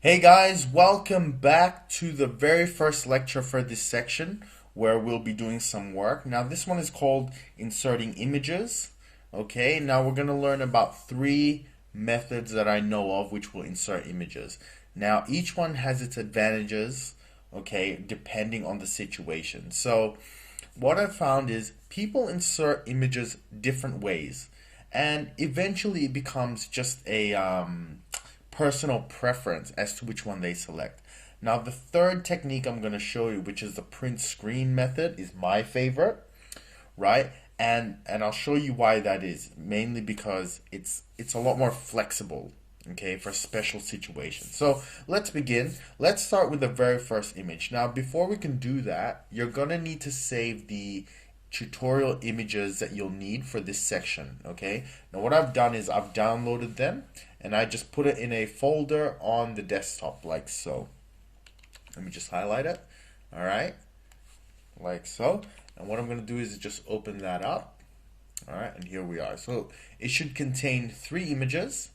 Hey guys, welcome back to the very first lecture for this section where we'll be doing some work. Now this one is called inserting images. Okay, now we're going to learn about three methods that I know of which will insert images. Now each one has its advantages, okay, depending on the situation. So what I've found is people insert images different ways, and eventually it becomes just a personal preference as to which one they select. Now, the third technique I'm going to show you, which is the print screen method, is my favorite, right? And I'll show you why that is, mainly because it's a lot more flexible, okay, for special situations. So let's begin. Let's start with the very first image. Now, before we can do that, you're going to need to save the tutorial images that you'll need for this section. Okay, now what I've done is I've downloaded them and I just put it in a folder on the desktop like so. Let me just highlight it. All right, like so. And what I'm going to do is just open that up. All right, and here we are. So it should contain three images.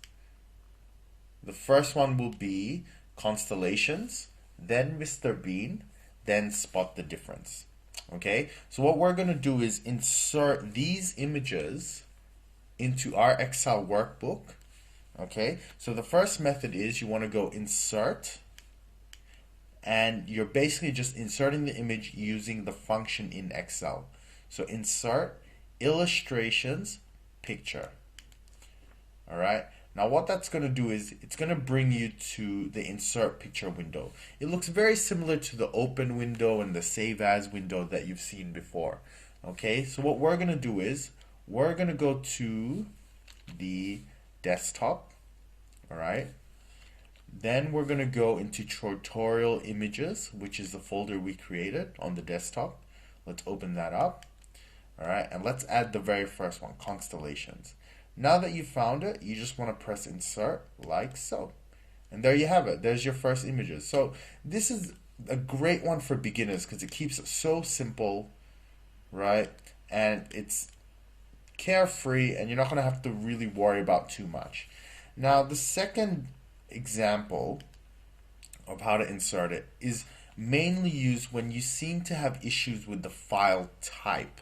The first one will be constellations, then Mr. Bean, then spot the difference. Okay, so what we're going to do is insert these images into our Excel workbook. Okay, so the first method is you want to go insert, and you're basically just inserting the image using the function in Excel. So insert illustrations picture. All right. Now what that's going to do is it's going to bring you to the insert picture window. It looks very similar to the open window and the save as window that you've seen before. Okay, so what we're going to do is we're going to go to the desktop. All right. Then we're going to go into tutorial images, which is the folder we created on the desktop. Let's open that up. All right, and let's add the very first one, constellations. Now that you found it, you just want to press insert like so. And there you have it. There's your first images. So this is a great one for beginners because it keeps it so simple, right? And it's carefree and you're not going to have to really worry about too much. Now the second example of how to insert it is mainly used when you seem to have issues with the file type.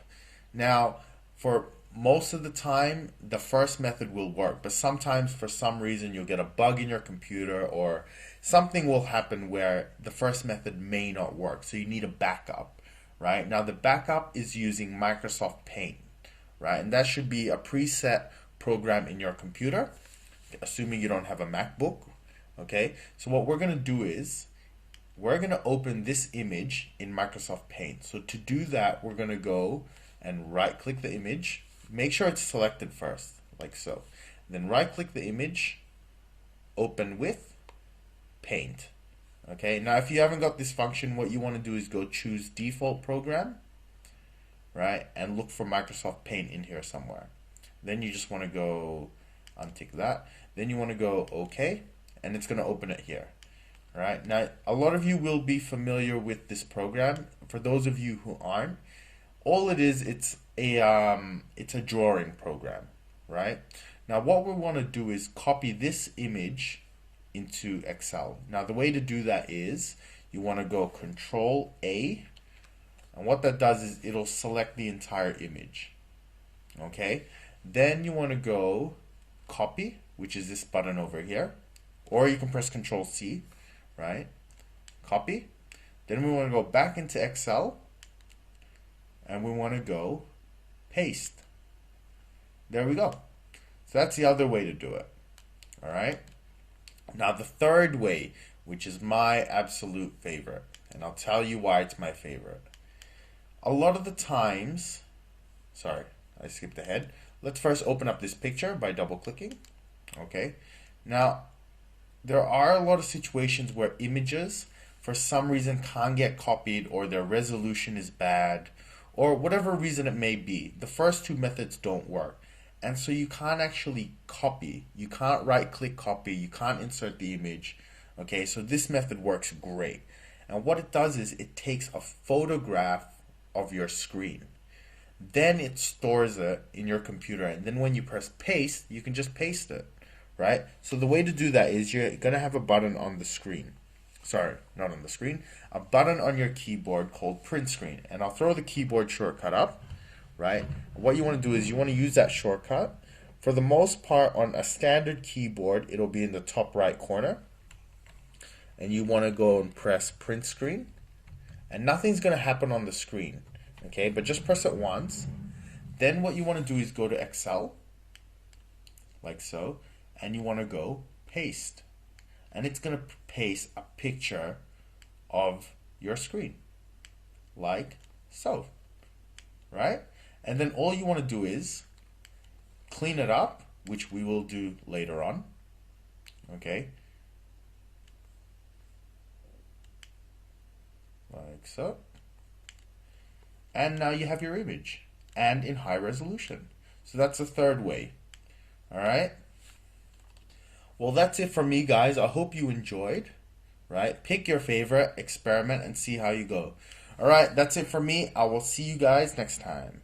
Now, for most of the time, the first method will work, but sometimes for some reason you'll get a bug in your computer or something will happen where the first method may not work. So you need a backup, right? Now the backup is using Microsoft Paint, right? And that should be a preset program in your computer, assuming you don't have a MacBook, okay? So what we're going to do is we're going to open this image in Microsoft Paint. So to do that, we're going to go and right click the image. Make sure it's selected first, like so. Then right click the image, open with Paint. Okay, now if you haven't got this function, what you want to do is go choose default program, right? And look for Microsoft Paint in here somewhere. Then you just want to go untick that. Then you want to go OK, and it's going to open it here. All right, now a lot of you will be familiar with this program. For those of you who aren't, all it is, it's a drawing program, right? Now what we want to do is copy this image into Excel. Now the way to do that is you want to go Control A, and what that does is it'll select the entire image. Okay, then you want to go copy, which is this button over here, or you can press Control C, right? Copy. Then we want to go back into Excel and we want to go paste. There we go. So that's the other way to do it. All right. Now the third way, which is my absolute favorite, and I'll tell you why it's my favorite. A lot of the times, sorry, I skipped ahead. Let's first open up this picture by double clicking. Okay. Now, there are a lot of situations where images for some reason can't get copied, or their resolution is bad, or whatever reason it may be. The first two methods don't work. And so you can't actually copy. You can't right click copy. You can't insert the image. Okay, so this method works great. And what it does is it takes a photograph of your screen. Then it stores it in your computer. And then when you press paste, you can just paste it. right? So the way to do that is you're going to have a button on the screen. Sorry, not on the screen. A button on your keyboard called print screen. And I'll throw the keyboard shortcut up, right? What you want to do is you want to use that shortcut. For the most part, on a standard keyboard, it'll be in the top right corner. And you want to go and press print screen. And nothing's going to happen on the screen, okay? But just press it once. Then what you want to do is go to Excel, like so, and you want to go paste. And it's going to paste a picture of your screen, like so, right? And then all you want to do is clean it up, which we will do later on, okay? Like so. And now you have your image, and in high resolution. So that's the third way. Alright? Well, that's it from me, guys. I hope you enjoyed. Right? Pick your favorite, experiment, and see how you go. Alright, that's it from me. I will see you guys next time.